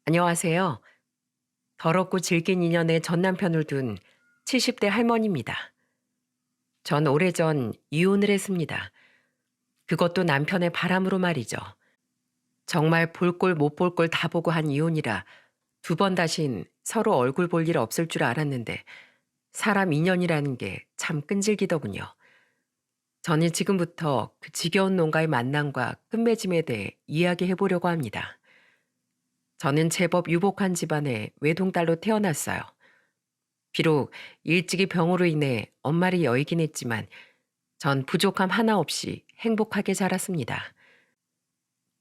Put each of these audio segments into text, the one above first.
안녕하세요. 더럽고 질긴 인연의 전 남편을 둔 70대 할머니입니다. 전 오래전 이혼을 했습니다. 그것도 남편의 바람으로 말이죠. 정말 볼 꼴 못 볼 꼴 다 보고 한 이혼이라 두 번 다신 서로 얼굴 볼 일 없을 줄 알았는데 사람 인연이라는 게 참 끈질기더군요. 저는 지금부터 그 지겨운 농가의 만남과 끝맺음에 대해 이야기해 보려고 합니다. 저는 제법 유복한 집안의 외동딸로 태어났어요. 비록 일찍이 병으로 인해 엄마를 여의긴 했지만 전 부족함 하나 없이 행복하게 자랐습니다.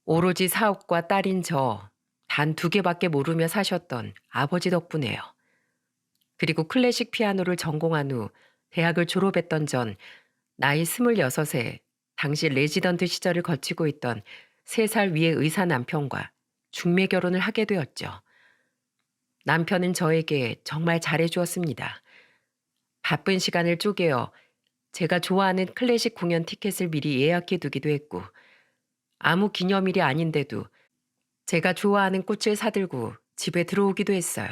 오로지 사업과 딸인 저 단 두 개밖에 모르며 사셨던 아버지 덕분에요. 그리고 클래식 피아노를 전공한 후 대학을 졸업했던 전 나이 26에 당시 레지던트 시절을 거치고 있던 3살 위의 의사 남편과 중매 결혼을 하게 되었죠. 남편은 저에게 정말 잘해주었습니다. 바쁜 시간을 쪼개어 제가 좋아하는 클래식 공연 티켓을 미리 예약해 두기도 했고, 아무 기념일이 아닌데도 제가 좋아하는 꽃을 사들고 집에 들어오기도 했어요.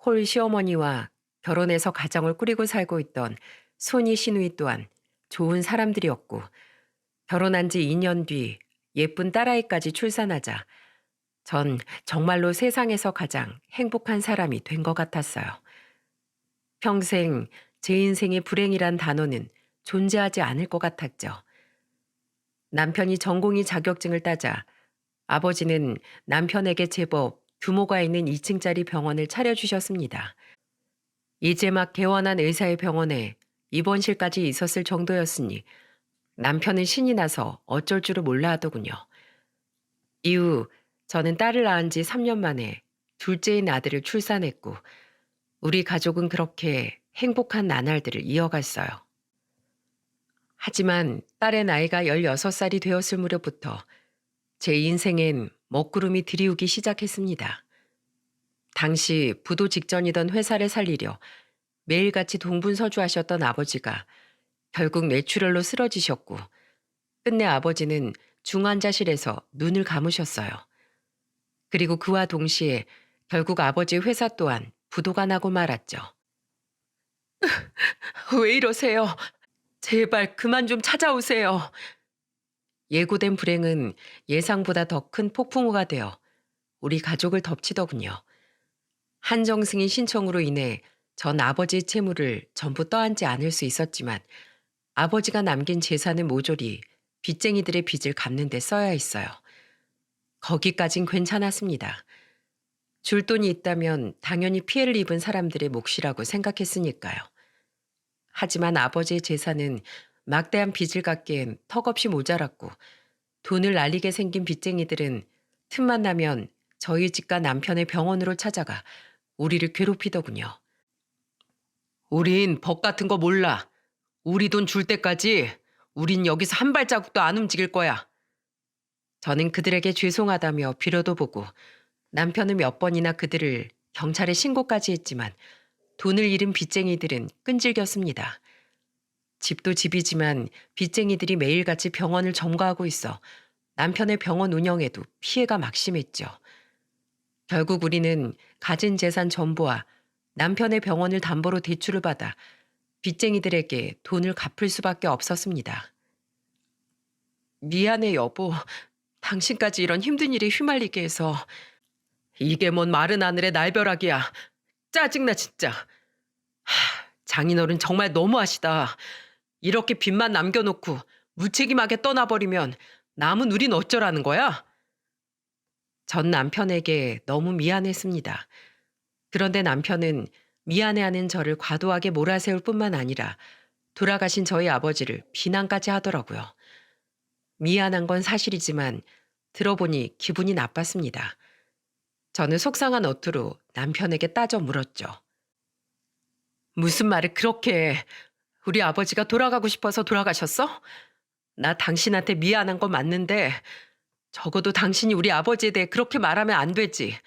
홀 시어머니와 결혼해서 가정을 꾸리고 살고 있던 손이 시누이 또한 좋은 사람들이었고, 결혼한 지 2년 뒤 예쁜 딸아이까지 출산하자 전 정말로 세상에서 가장 행복한 사람이 된 것 같았어요. 평생 제 인생에 불행이란 단어는 존재하지 않을 것 같았죠. 남편이 전공의 자격증을 따자 아버지는 남편에게 제법 규모가 있는 2층짜리 병원을 차려주셨습니다. 이제 막 개원한 의사의 병원에 입원실까지 있었을 정도였으니 남편은 신이 나서 어쩔 줄을 몰라 하더군요. 이후 저는 딸을 낳은 지 3년 만에 둘째인 아들을 출산했고 우리 가족은 그렇게 행복한 나날들을 이어갔어요. 하지만 딸의 나이가 16살이 되었을 무렵부터 제 인생엔 먹구름이 들이우기 시작했습니다. 당시 부도 직전이던 회사를 살리려 매일같이 동분서주하셨던 아버지가 결국 뇌출혈로 쓰러지셨고 끝내 아버지는 중환자실에서 눈을 감으셨어요. 그리고 그와 동시에 결국 아버지 회사 또한 부도가 나고 말았죠. 왜 이러세요? 제발 그만 좀 찾아오세요. 예고된 불행은 예상보다 더 큰 폭풍우가 되어 우리 가족을 덮치더군요. 한정승인 신청으로 인해 전 아버지의 채무를 전부 떠안지 않을 수 있었지만 아버지가 남긴 재산은 모조리 빚쟁이들의 빚을 갚는 데 써야 했어요. 거기까진 괜찮았습니다. 줄 돈이 있다면 당연히 피해를 입은 사람들의 몫이라고 생각했으니까요. 하지만 아버지의 재산은 막대한 빚을 갚기엔 턱없이 모자랐고 돈을 날리게 생긴 빚쟁이들은 틈만 나면 저희 집과 남편의 병원으로 찾아가 우리를 괴롭히더군요. 우린 법 같은 거 몰라. 우리 돈 줄 때까지 우린 여기서 한 발자국도 안 움직일 거야. 저는 그들에게 죄송하다며 빌어도 보고 남편은 몇 번이나 그들을 경찰에 신고까지 했지만 돈을 잃은 빚쟁이들은 끈질겼습니다. 집도 집이지만 빚쟁이들이 매일같이 병원을 점거하고 있어 남편의 병원 운영에도 피해가 막심했죠. 결국 우리는 가진 재산 전부와 남편의 병원을 담보로 대출을 받아 빚쟁이들에게 돈을 갚을 수밖에 없었습니다. 미안해 여보. 당신까지 이런 힘든 일에 휘말리게 해서. 이게 뭔 마른 하늘의 날벼락이야. 짜증나 진짜. 장인어른 정말 너무하시다. 이렇게 빚만 남겨놓고 무책임하게 떠나버리면 남은 우린 어쩌라는 거야? 전 남편에게 너무 미안했습니다. 그런데 남편은 미안해하는 저를 과도하게 몰아세울 뿐만 아니라 돌아가신 저희 아버지를 비난까지 하더라고요. 미안한 건 사실이지만 들어보니 기분이 나빴습니다. 저는 속상한 어투로 남편에게 따져 물었죠. 무슨 말을 그렇게 해. 우리 아버지가 돌아가고 싶어서 돌아가셨어? 나 당신한테 미안한 건 맞는데 적어도 당신이 우리 아버지에 대해 그렇게 말하면 안 되지.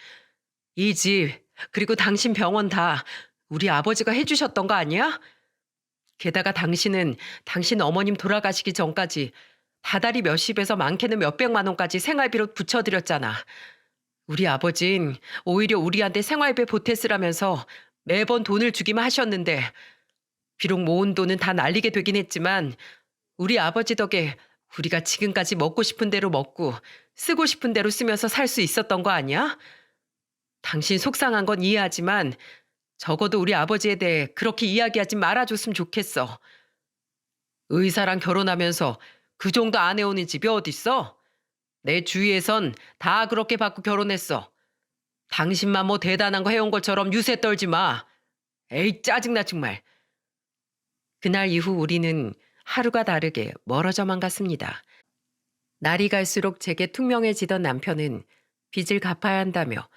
이 집 그리고 당신 병원 다 우리 아버지가 해주셨던 거 아니야? 게다가 당신은 당신 어머님 돌아가시기 전까지 다달이 몇십에서 많게는 몇백만 원까지 생활비로 붙여드렸잖아. 우리 아버진 오히려 우리한테 생활비 보태쓰라면서 매번 돈을 주기만 하셨는데 비록 모은 돈은 다 날리게 되긴 했지만 우리 아버지 덕에 우리가 지금까지 먹고 싶은 대로 먹고 쓰고 싶은 대로 쓰면서 살 수 있었던 거 아니야? 당신 속상한 건 이해하지만 적어도 우리 아버지에 대해 그렇게 이야기하지 말아줬으면 좋겠어. 의사랑 결혼하면서 그 정도 안 해오는 집이 어딨어? 내 주위에선 다 그렇게 받고 결혼했어. 당신만 뭐 대단한 거 해온 것처럼 유세 떨지 마. 에이, 짜증나 정말. 그날 이후 우리는 하루가 다르게 멀어져만 갔습니다. 날이 갈수록 제게 퉁명해지던 남편은 빚을 갚아야 한다며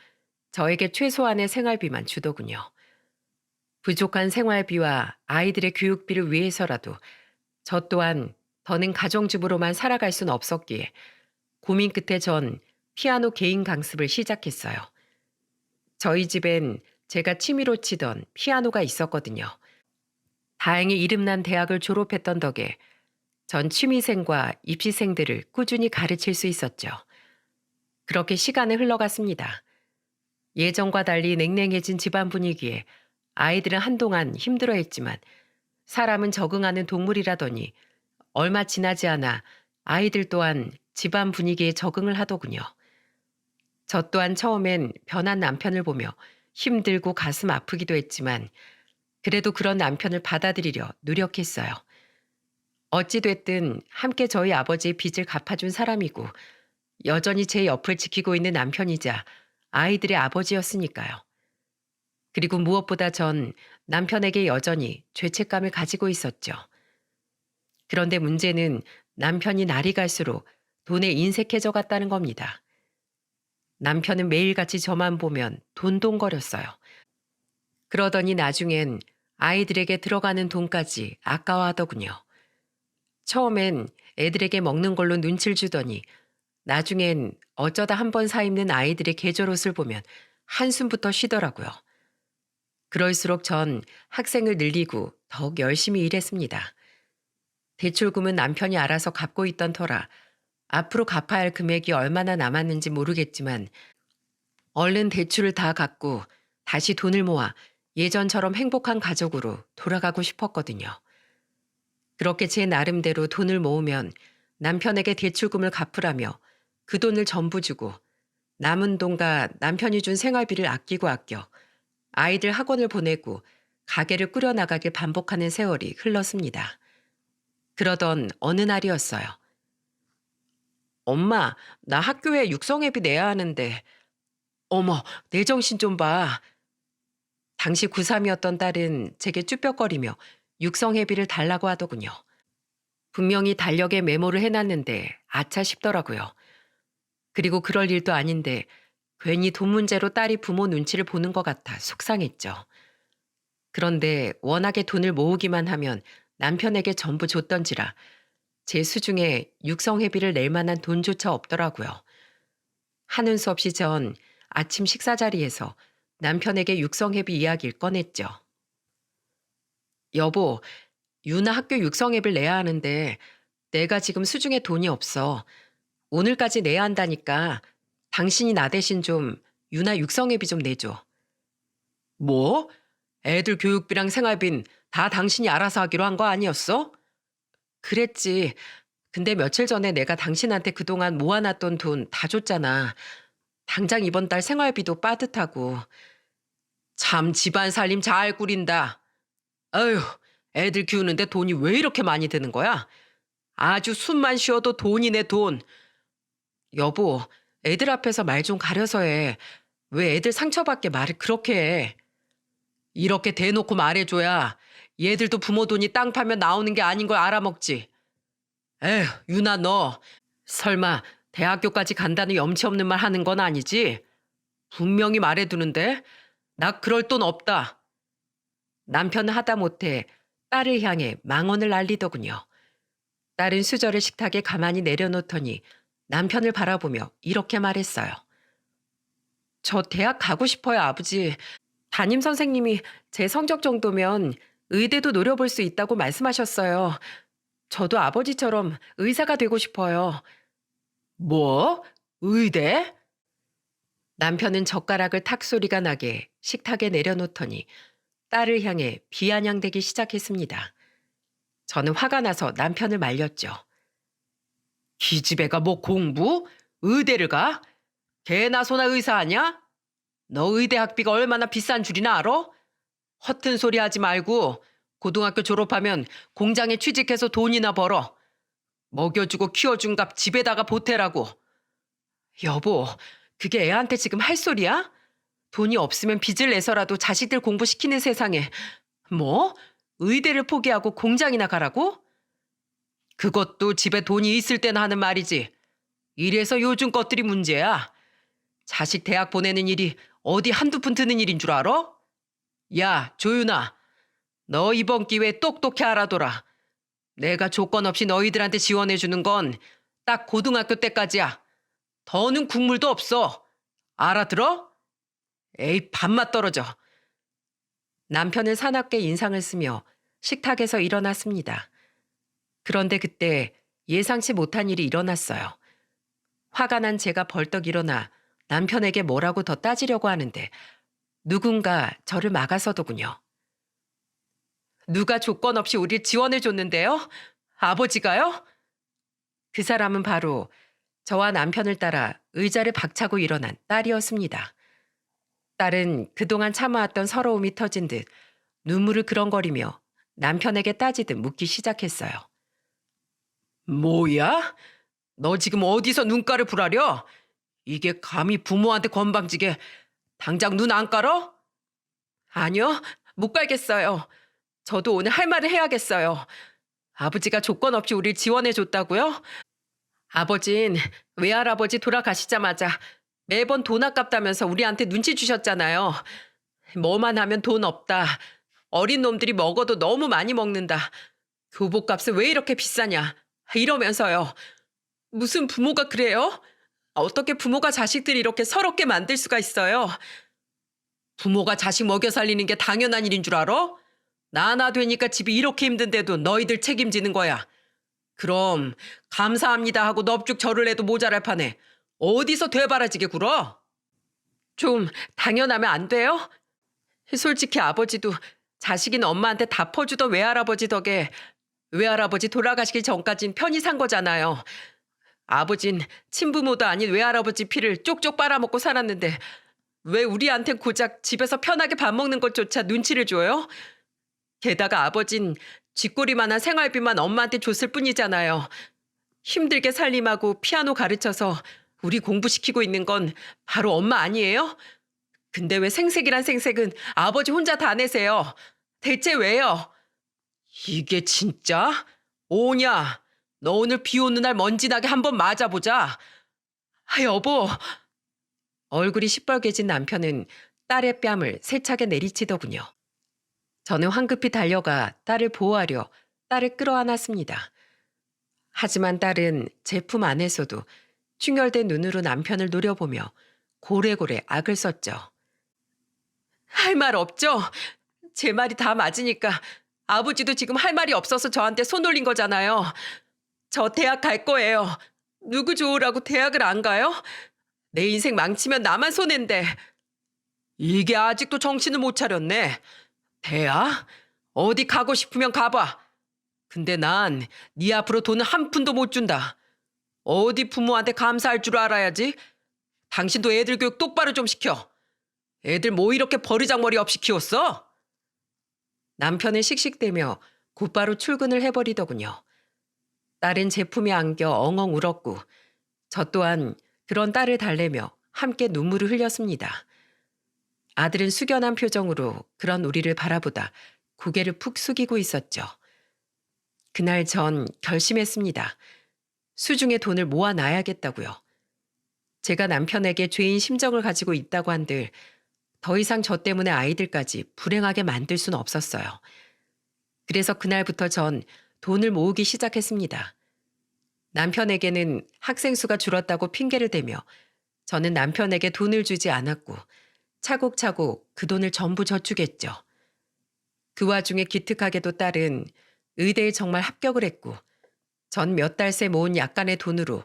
저에게 최소한의 생활비만 주더군요. 부족한 생활비와 아이들의 교육비를 위해서라도 저 또한 더는 가정주부로만 살아갈 순 없었기에 고민 끝에 전 피아노 개인 강습을 시작했어요. 저희 집엔 제가 취미로 치던 피아노가 있었거든요. 다행히 이름난 대학을 졸업했던 덕에 전 취미생과 입시생들을 꾸준히 가르칠 수 있었죠. 그렇게 시간은 흘러갔습니다. 예전과 달리 냉랭해진 집안 분위기에 아이들은 한동안 힘들어했지만 사람은 적응하는 동물이라더니 얼마 지나지 않아 아이들 또한 집안 분위기에 적응을 하더군요. 저 또한 처음엔 변한 남편을 보며 힘들고 가슴 아프기도 했지만 그래도 그런 남편을 받아들이려 노력했어요. 어찌됐든 함께 저희 아버지의 빚을 갚아준 사람이고 여전히 제 옆을 지키고 있는 남편이자 아이들의 아버지였으니까요. 그리고 무엇보다 전 남편에게 여전히 죄책감을 가지고 있었죠. 그런데 문제는 남편이 날이 갈수록 돈에 인색해져 갔다는 겁니다. 남편은 매일같이 저만 보면 돈돈거렸어요. 그러더니 나중엔 아이들에게 들어가는 돈까지 아까워하더군요. 처음엔 애들에게 먹는 걸로 눈치를 주더니 나중엔 어쩌다 한 번 사입는 아이들의 계절옷을 보면 한숨부터 쉬더라고요. 그럴수록 전 학생을 늘리고 더욱 열심히 일했습니다. 대출금은 남편이 알아서 갚고 있던 터라 앞으로 갚아야 할 금액이 얼마나 남았는지 모르겠지만 얼른 대출을 다 갚고 다시 돈을 모아 예전처럼 행복한 가족으로 돌아가고 싶었거든요. 그렇게 제 나름대로 돈을 모으면 남편에게 대출금을 갚으라며 그 돈을 전부 주고 남은 돈과 남편이 준 생활비를 아껴 아이들 학원을 보내고 가게를 꾸려나가길 반복하는 세월이 흘렀습니다. 그러던 어느 날이었어요. 엄마, 나 학교에 육성회비 내야 하는데. 어머, 내 정신 좀 봐. 당시 고3이었던 딸은 제게 쭈뼛거리며 육성회비를 달라고 하더군요. 분명히 달력에 메모를 해놨는데 아차 싶더라고요. 그리고 그럴 일도 아닌데 괜히 돈 문제로 딸이 부모 눈치를 보는 것 같아 속상했죠. 그런데 워낙에 돈을 모으기만 하면 남편에게 전부 줬던지라 제 수중에 육성회비를 낼 만한 돈조차 없더라고요. 하는 수 없이 전 아침 식사 자리에서 남편에게 육성회비 이야기를 꺼냈죠. 여보, 유나 학교 육성회비를 내야 하는데 내가 지금 수중에 돈이 없어. 오늘까지 내야 한다니까 당신이 나 대신 좀 유나 육성회비 좀 내줘. 뭐? 애들 교육비랑 생활비는 다 당신이 알아서 하기로 한 거 아니었어? 그랬지. 근데 며칠 전에 내가 당신한테 그동안 모아놨던 돈 다 줬잖아. 당장 이번 달 생활비도 빠듯하고. 참 집안 살림 잘 꾸린다. 아휴, 애들 키우는데 돈이 왜 이렇게 많이 드는 거야? 아주 숨만 쉬어도 돈이네 돈. 여보, 애들 앞에서 말 좀 가려서 해. 왜 애들 상처받게 말을 그렇게 해? 이렇게 대놓고 말해줘야 얘들도 부모 돈이 땅 파면 나오는 게 아닌 걸 알아먹지. 에휴, 유나 너 설마 대학교까지 간다는 염치 없는 말 하는 건 아니지? 분명히 말해두는데 나 그럴 돈 없다. 남편은 하다못해 딸을 향해 망언을 날리더군요. 딸은 수저를 식탁에 가만히 내려놓더니 남편을 바라보며 이렇게 말했어요. 저 대학 가고 싶어요, 아버지. 담임 선생님이 제 성적 정도면 의대도 노려볼 수 있다고 말씀하셨어요. 저도 아버지처럼 의사가 되고 싶어요. 뭐? 의대? 남편은 젓가락을 탁 소리가 나게 식탁에 내려놓더니 딸을 향해 비아냥대기 시작했습니다. 저는 화가 나서 남편을 말렸죠. 기집애가 뭐 공부? 의대를 가? 개나 소나 의사 아냐? 너 의대 학비가 얼마나 비싼 줄이나 알아? 허튼 소리 하지 말고 고등학교 졸업하면 공장에 취직해서 돈이나 벌어. 먹여주고 키워준 값 집에다가 보태라고. 여보, 그게 애한테 지금 할 소리야? 돈이 없으면 빚을 내서라도 자식들 공부시키는 세상에 뭐? 의대를 포기하고 공장이나 가라고? 그것도 집에 돈이 있을 때나 하는 말이지. 이래서 요즘 것들이 문제야. 자식 대학 보내는 일이 어디 한두 푼 드는 일인 줄 알아? 야, 조윤아. 너 이번 기회에 똑똑히 알아둬라. 내가 조건 없이 너희들한테 지원해주는 건 딱 고등학교 때까지야. 더는 국물도 없어. 알아들어? 에이, 밥맛 떨어져. 남편은 사납게 인상을 쓰며 식탁에서 일어났습니다. 그런데 그때 예상치 못한 일이 일어났어요. 화가 난 제가 벌떡 일어나 남편에게 뭐라고 더 따지려고 하는데 누군가 저를 막아서더군요. 누가 조건 없이 우릴 지원해 줬는데요? 아버지가요? 그 사람은 바로 저와 남편을 따라 의자를 박차고 일어난 딸이었습니다. 딸은 그동안 참아왔던 서러움이 터진 듯 눈물을 그렁거리며 남편에게 따지듯 묻기 시작했어요. 뭐야? 너 지금 어디서 눈가를 부라려? 이게 감히 부모한테 건방지게 당장 눈 안 깔어? 아니요, 못 깔겠어요. 저도 오늘 할 말을 해야겠어요. 아버지가 조건 없이 우릴 지원해 줬다고요? 아버진 외할아버지 돌아가시자마자 매번 돈 아깝다면서 우리한테 눈치 주셨잖아요. 뭐만 하면 돈 없다. 어린 놈들이 먹어도 너무 많이 먹는다. 교복값은 왜 이렇게 비싸냐. 이러면서요. 무슨 부모가 그래요? 어떻게 부모가 자식들 이렇게 서럽게 만들 수가 있어요? 부모가 자식 먹여 살리는 게 당연한 일인 줄 알아? 나나 되니까 집이 이렇게 힘든데도 너희들 책임지는 거야. 그럼 감사합니다 하고 넙죽 절을 해도 모자랄 판에 어디서 되바라지게 굴어? 좀 당연하면 안 돼요? 솔직히 아버지도 자식인 엄마한테 다 퍼주던 외할아버지 덕에 외할아버지 돌아가시기 전까진 편히 산 거잖아요. 아버진 친부모도 아닌 외할아버지 피를 쪽쪽 빨아먹고 살았는데 왜 우리한텐 고작 집에서 편하게 밥 먹는 것조차 눈치를 줘요? 게다가 아버진 쥐꼬리만한 생활비만 엄마한테 줬을 뿐이잖아요. 힘들게 살림하고 피아노 가르쳐서 우리 공부시키고 있는 건 바로 엄마 아니에요? 근데 왜 생색이란 생색은 아버지 혼자 다 내세요? 대체 왜요? 이게 진짜? 오냐? 너 오늘 비 오는 날 먼지 나게 한번 맞아보자. 아, 여보. 얼굴이 시뻘개진 남편은 딸의 뺨을 세차게 내리치더군요. 저는 황급히 달려가 딸을 보호하려 딸을 끌어안았습니다. 하지만 딸은 제품 안에서도 충혈된 눈으로 남편을 노려보며 고래고래 악을 썼죠. 할 말 없죠? 제 말이 다 맞으니까 아버지도 지금 할 말이 없어서 저한테 손 올린 거잖아요. 저 대학 갈 거예요. 누구 좋으라고 대학을 안 가요? 내 인생 망치면 나만 손해인데. 이게 아직도 정신을 못 차렸네. 대학? 어디 가고 싶으면 가봐. 근데 난 네 앞으로 돈은 한 푼도 못 준다. 어디 부모한테 감사할 줄 알아야지. 당신도 애들 교육 똑바로 좀 시켜. 애들 뭐 이렇게 버리장머리 없이 키웠어? 남편은 씩씩대며 곧바로 출근을 해버리더군요. 딸은 제품에 안겨 엉엉 울었고 저 또한 그런 딸을 달래며 함께 눈물을 흘렸습니다. 아들은 숙연한 표정으로 그런 우리를 바라보다 고개를 푹 숙이고 있었죠. 그날 전 결심했습니다. 수중에 돈을 모아놔야겠다고요. 제가 남편에게 죄인 심정을 가지고 있다고 한들 더 이상 저 때문에 아이들까지 불행하게 만들 수는 없었어요. 그래서 그날부터 전 돈을 모으기 시작했습니다. 남편에게는 학생 수가 줄었다고 핑계를 대며 저는 남편에게 돈을 주지 않았고 차곡차곡 그 돈을 전부 저축했죠. 그 와중에 기특하게도 딸은 의대에 정말 합격을 했고 전 몇 달 새 모은 약간의 돈으로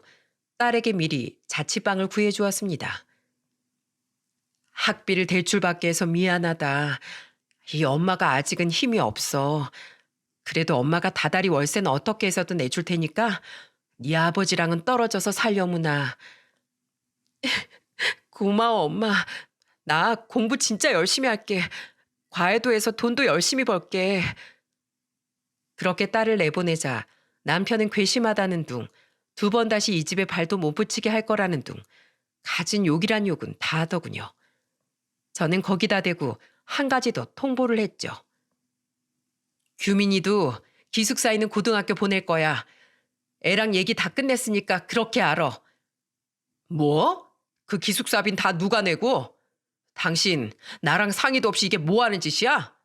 딸에게 미리 자취방을 구해주었습니다. 학비를 대출받게 해서 미안하다. 이 엄마가 아직은 힘이 없어. 그래도 엄마가 다달이 월세는 어떻게 해서든 내줄 테니까 네 아버지랑은 떨어져서 살려무나. 고마워, 엄마. 나 공부 진짜 열심히 할게. 과외도 해서 돈도 열심히 벌게. 그렇게 딸을 내보내자 남편은 괘씸하다는 둥, 두 번 다시 이 집에 발도 못 붙이게 할 거라는 둥, 가진 욕이란 욕은 다 하더군요. 저는 거기다 대고 한 가지 더 통보를 했죠. 규민이도 기숙사에 있는 고등학교 보낼 거야. 애랑 얘기 다 끝냈으니까 그렇게 알아. 뭐? 그 기숙사빈 다 누가 내고? 당신 나랑 상의도 없이 이게 뭐 하는 짓이야?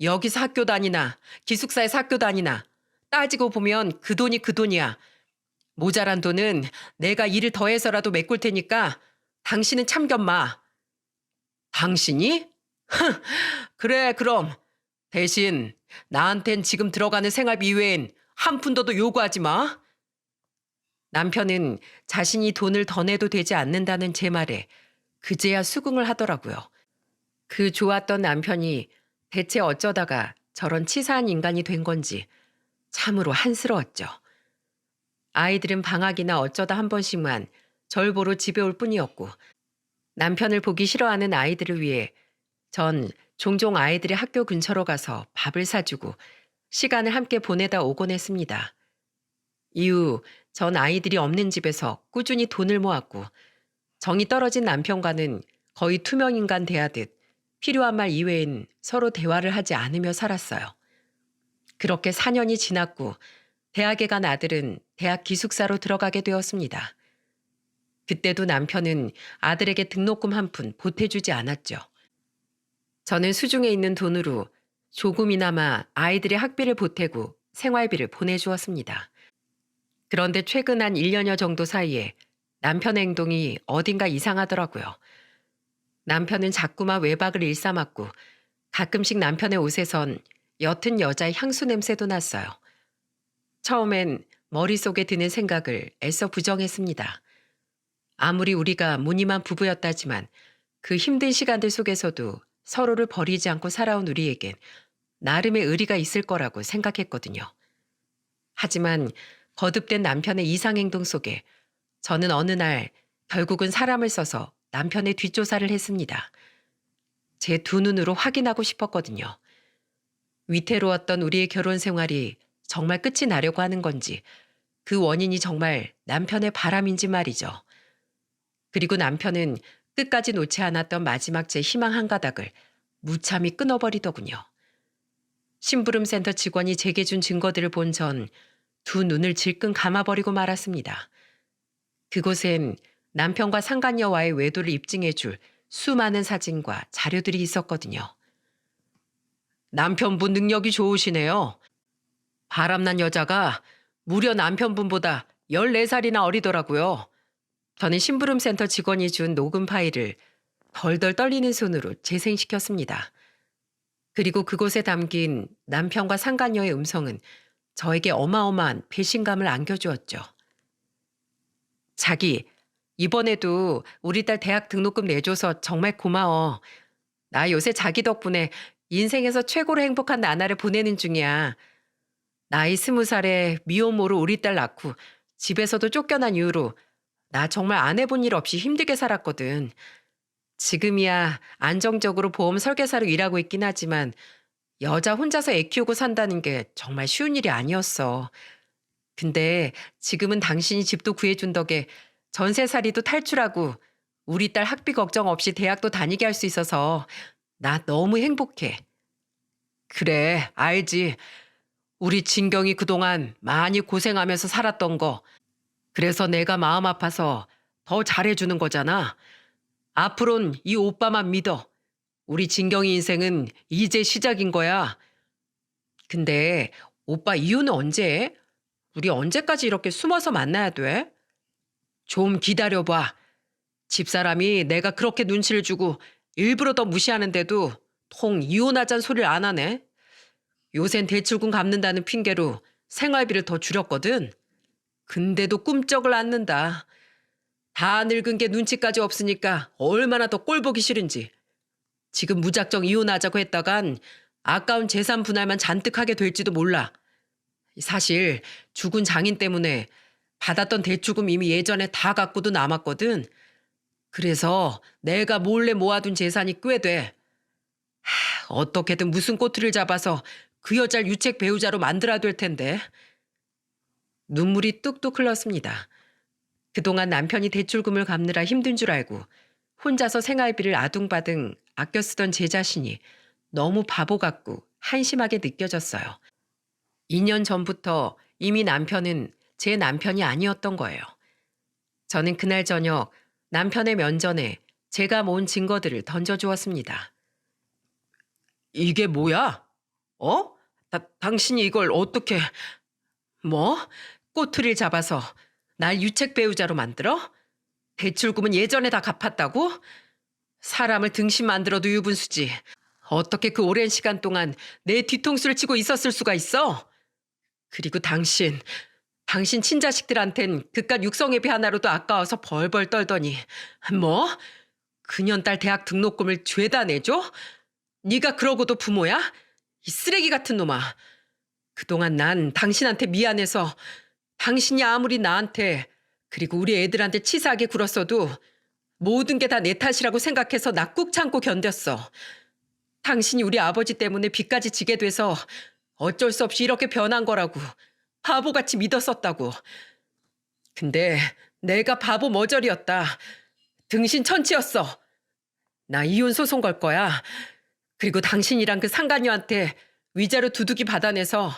여기서 학교 다니나 기숙사에서 학교 다니나 따지고 보면 그 돈이 그 돈이야. 모자란 돈은 내가 일을 더해서라도 메꿀 테니까 당신은 참견 마. 당신이? 그래 그럼 대신 나한텐 지금 들어가는 생활비 이외엔 한 푼더도 요구하지 마. 남편은 자신이 돈을 더 내도 되지 않는다는 제 말에 그제야 수긍을 하더라고요. 그 좋았던 남편이 대체 어쩌다가 저런 치사한 인간이 된 건지 참으로 한스러웠죠. 아이들은 방학이나 어쩌다 한 번씩만 절 보러 집에 올 뿐이었고 남편을 보기 싫어하는 아이들을 위해 전 종종 아이들의 학교 근처로 가서 밥을 사주고 시간을 함께 보내다 오곤 했습니다. 이후 전 아이들이 없는 집에서 꾸준히 돈을 모았고 정이 떨어진 남편과는 거의 투명인간 대하듯 필요한 말 이외엔 서로 대화를 하지 않으며 살았어요. 그렇게 4년이 지났고 대학에 간 아들은 대학 기숙사로 들어가게 되었습니다. 그때도 남편은 아들에게 등록금 한 푼 보태주지 않았죠. 저는 수중에 있는 돈으로 조금이나마 아이들의 학비를 보태고 생활비를 보내주었습니다. 그런데 최근 한 1년여 정도 사이에 남편의 행동이 어딘가 이상하더라고요. 남편은 자꾸만 외박을 일삼았고 가끔씩 남편의 옷에선 옅은 여자의 향수 냄새도 났어요. 처음엔 머릿속에 드는 생각을 애써 부정했습니다. 아무리 우리가 무늬만 부부였다지만 그 힘든 시간들 속에서도 서로를 버리지 않고 살아온 우리에겐 나름의 의리가 있을 거라고 생각했거든요. 하지만 거듭된 남편의 이상행동 속에 저는 어느 날 결국은 사람을 써서 남편의 뒷조사를 했습니다. 제 두 눈으로 확인하고 싶었거든요. 위태로웠던 우리의 결혼 생활이 정말 끝이 나려고 하는 건지 그 원인이 정말 남편의 바람인지 말이죠. 그리고 남편은 끝까지 놓지 않았던 마지막 제 희망 한 가닥을 무참히 끊어버리더군요. 심부름센터 직원이 제게 준 증거들을 본 전 두 눈을 질끈 감아버리고 말았습니다. 그곳엔 남편과 상간녀와의 외도를 입증해줄 수많은 사진과 자료들이 있었거든요. 남편분 능력이 좋으시네요. 바람난 여자가 무려 남편분보다 14살이나 어리더라고요. 저는 심부름센터 직원이 준 녹음 파일을 덜덜 떨리는 손으로 재생시켰습니다. 그리고 그곳에 담긴 남편과 상간녀의 음성은 저에게 어마어마한 배신감을 안겨주었죠. 자기, 이번에도 우리 딸 대학 등록금 내줘서 정말 고마워. 나 요새 자기 덕분에 인생에서 최고로 행복한 나날을 보내는 중이야. 나이 20살에 미혼모로 우리 딸 낳고 집에서도 쫓겨난 이후로 나 정말 안 해본 일 없이 힘들게 살았거든. 지금이야 안정적으로 보험 설계사로 일하고 있긴 하지만 여자 혼자서 애 키우고 산다는 게 정말 쉬운 일이 아니었어. 근데 지금은 당신이 집도 구해준 덕에 전세살이도 탈출하고 우리 딸 학비 걱정 없이 대학도 다니게 할 수 있어서 나 너무 행복해. 그래, 알지. 우리 진경이 그동안 많이 고생하면서 살았던 거. 그래서 내가 마음 아파서 더 잘해주는 거잖아. 앞으론 이 오빠만 믿어. 우리 진경이 인생은 이제 시작인 거야. 근데 오빠 이혼은 언제 해? 우리 언제까지 이렇게 숨어서 만나야 돼? 좀 기다려봐. 집사람이 내가 그렇게 눈치를 주고 일부러 더 무시하는데도 통 이혼하자는 소리를 안 하네. 요샌 대출금 갚는다는 핑계로 생활비를 더 줄였거든. 근데도 꿈쩍을 않는다. 다 늙은 게 눈치까지 없으니까 얼마나 더 꼴 보기 싫은지. 지금 무작정 이혼하자고 했다간 아까운 재산 분할만 잔뜩 하게 될지도 몰라. 사실 죽은 장인 때문에 받았던 대출금 이미 예전에 다 갖고도 남았거든. 그래서 내가 몰래 모아둔 재산이 꽤 돼. 어떻게든 무슨 꼬투리를 잡아서 그 여자를 유책 배우자로 만들어야 될 텐데. 눈물이 뚝뚝 흘렀습니다. 그동안 남편이 대출금을 갚느라 힘든 줄 알고 혼자서 생활비를 아둥바둥 아껴 쓰던 제 자신이 너무 바보 같고 한심하게 느껴졌어요. 2년 전부터 이미 남편은 제 남편이 아니었던 거예요. 저는 그날 저녁 남편의 면전에 제가 모은 증거들을 던져주었습니다. 이게 뭐야? 어? 당신이 이걸 어떻게... 뭐? 꼬투리를 잡아서 날 유책 배우자로 만들어? 대출금은 예전에 다 갚았다고? 사람을 등신 만들어도 유분수지. 어떻게 그 오랜 시간 동안 내 뒤통수를 치고 있었을 수가 있어? 그리고 당신 친자식들한텐 그깟 육성회비 하나로도 아까워서 벌벌 떨더니 뭐? 그년 딸 대학 등록금을 죄다 내줘? 네가 그러고도 부모야? 이 쓰레기 같은 놈아. 그동안 난 당신한테 미안해서 당신이 아무리 나한테 그리고 우리 애들한테 치사하게 굴었어도 모든 게 다 내 탓이라고 생각해서 나 꾹 참고 견뎠어. 당신이 우리 아버지 때문에 빚까지 지게 돼서 어쩔 수 없이 이렇게 변한 거라고 바보같이 믿었었다고. 근데 내가 바보 머저리였다. 등신 천치였어. 나 이혼 소송 걸 거야. 그리고 당신이랑 그 상간녀한테 위자료 두둑이 받아내서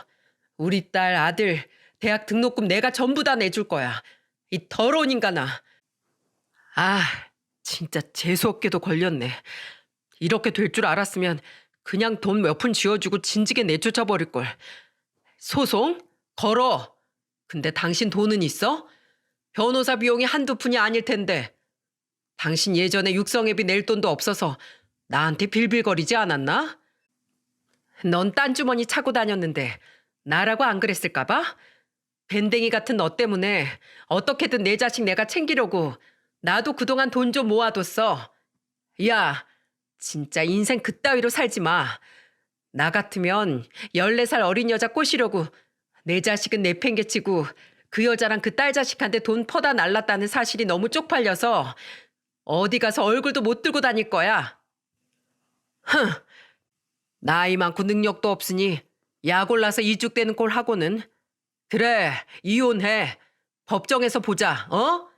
우리 딸, 아들, 대학 등록금 내가 전부 다 내줄 거야. 이 더러운 인간아. 아, 진짜 재수없게도 걸렸네. 이렇게 될 줄 알았으면 그냥 돈 몇 푼 쥐어주고 진지게 내쫓아버릴걸. 소송? 걸어. 근데 당신 돈은 있어? 변호사 비용이 한두 푼이 아닐 텐데. 당신 예전에 육성회비 낼 돈도 없어서 나한테 빌빌거리지 않았나? 넌 딴주머니 차고 다녔는데 나라고 안 그랬을까 봐? 밴댕이 같은 너 때문에 어떻게든 내 자식 내가 챙기려고 나도 그동안 돈 좀 모아뒀어. 야, 진짜 인생 그따위로 살지 마. 나 같으면 14살 어린 여자 꼬시려고 내 자식은 내팽개치고 그 여자랑 그 딸 자식한테 돈 퍼다 날랐다는 사실이 너무 쪽팔려서 어디 가서 얼굴도 못 들고 다닐 거야. 흥, 나이 많고 능력도 없으니 약 올라서 이죽되는 꼴 하고는. 그래, 이혼해. 법정에서 보자, 어?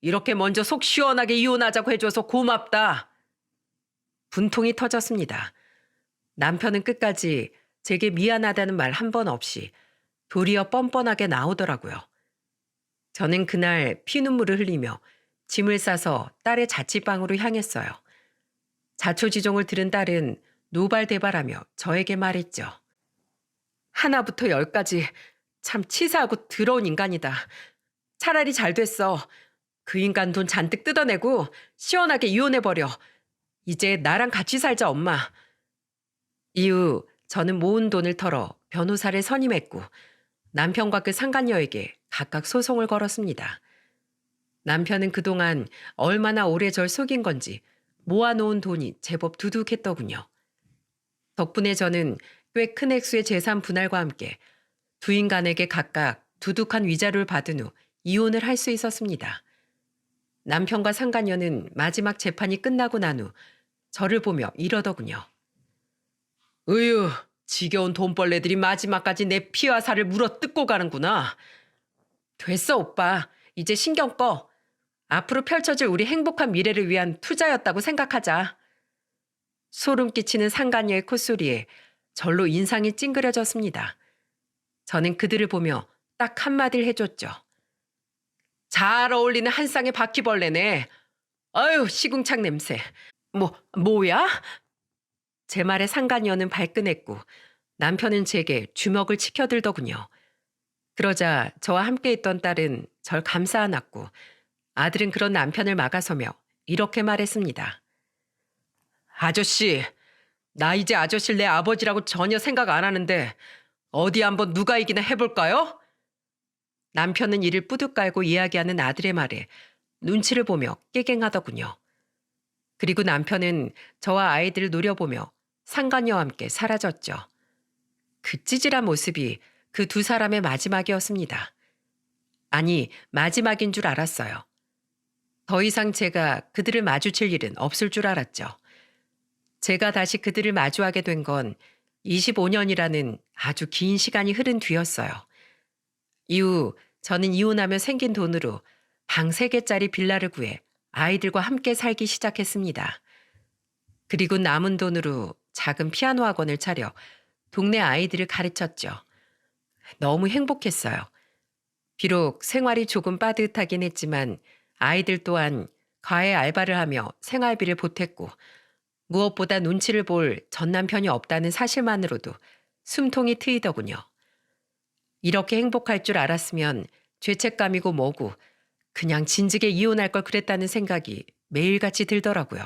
이렇게 먼저 속 시원하게 이혼하자고 해줘서 고맙다. 분통이 터졌습니다. 남편은 끝까지 제게 미안하다는 말 한 번 없이 도리어 뻔뻔하게 나오더라고요. 저는 그날 피눈물을 흘리며 짐을 싸서 딸의 자취방으로 향했어요. 자초지종을 들은 딸은 노발대발하며 저에게 말했죠. 하나부터 열까지 참 치사하고 더러운 인간이다. 차라리 잘 됐어. 그 인간 돈 잔뜩 뜯어내고 시원하게 이혼해버려. 이제 나랑 같이 살자, 엄마. 이후 저는 모은 돈을 털어 변호사를 선임했고 남편과 그 상간녀에게 각각 소송을 걸었습니다. 남편은 그동안 얼마나 오래 절 속인 건지 모아놓은 돈이 제법 두둑했더군요. 덕분에 저는 꽤 큰 액수의 재산 분할과 함께 두 인간에게 각각 두둑한 위자료를 받은 후 이혼을 할 수 있었습니다. 남편과 상간녀는 마지막 재판이 끝나고 난 후 저를 보며 이러더군요. 으유, 지겨운 돈벌레들이 마지막까지 내 피와 살을 물어뜯고 가는구나. 됐어, 오빠. 이제 신경 꺼. 앞으로 펼쳐질 우리 행복한 미래를 위한 투자였다고 생각하자. 소름 끼치는 상간녀의 콧소리에 절로 인상이 찡그려졌습니다. 저는 그들을 보며 딱 한마디를 해줬죠. 잘 어울리는 한 쌍의 바퀴벌레네. 아유, 시궁창 냄새. 뭐야? 제 말에 상간녀는 발끈했고 남편은 제게 주먹을 치켜들더군요. 그러자 저와 함께 있던 딸은 절 감싸 안았고 아들은 그런 남편을 막아서며 이렇게 말했습니다. 아저씨, 나 이제 아저씨를 내 아버지라고 전혀 생각 안 하는데 어디 한번 누가 이기나 해볼까요? 남편은 이를 뿌듯 깔고 이야기하는 아들의 말에 눈치를 보며 깨갱하더군요. 그리고 남편은 저와 아이들을 노려보며 상간녀와 함께 사라졌죠. 그 찌질한 모습이 그 두 사람의 마지막이었습니다. 아니, 마지막인 줄 알았어요. 더 이상 제가 그들을 마주칠 일은 없을 줄 알았죠. 제가 다시 그들을 마주하게 된 건 25년이라는 아주 긴 시간이 흐른 뒤였어요. 이후 저는 이혼하며 생긴 돈으로 방 3개짜리 빌라를 구해 아이들과 함께 살기 시작했습니다. 그리고 남은 돈으로 작은 피아노 학원을 차려 동네 아이들을 가르쳤죠. 너무 행복했어요. 비록 생활이 조금 빠듯하긴 했지만 아이들 또한 과외 알바를 하며 생활비를 보탰고 무엇보다 눈치를 볼 전 남편이 없다는 사실만으로도 숨통이 트이더군요. 이렇게 행복할 줄 알았으면 죄책감이고 뭐고 그냥 진즉에 이혼할 걸 그랬다는 생각이 매일같이 들더라고요.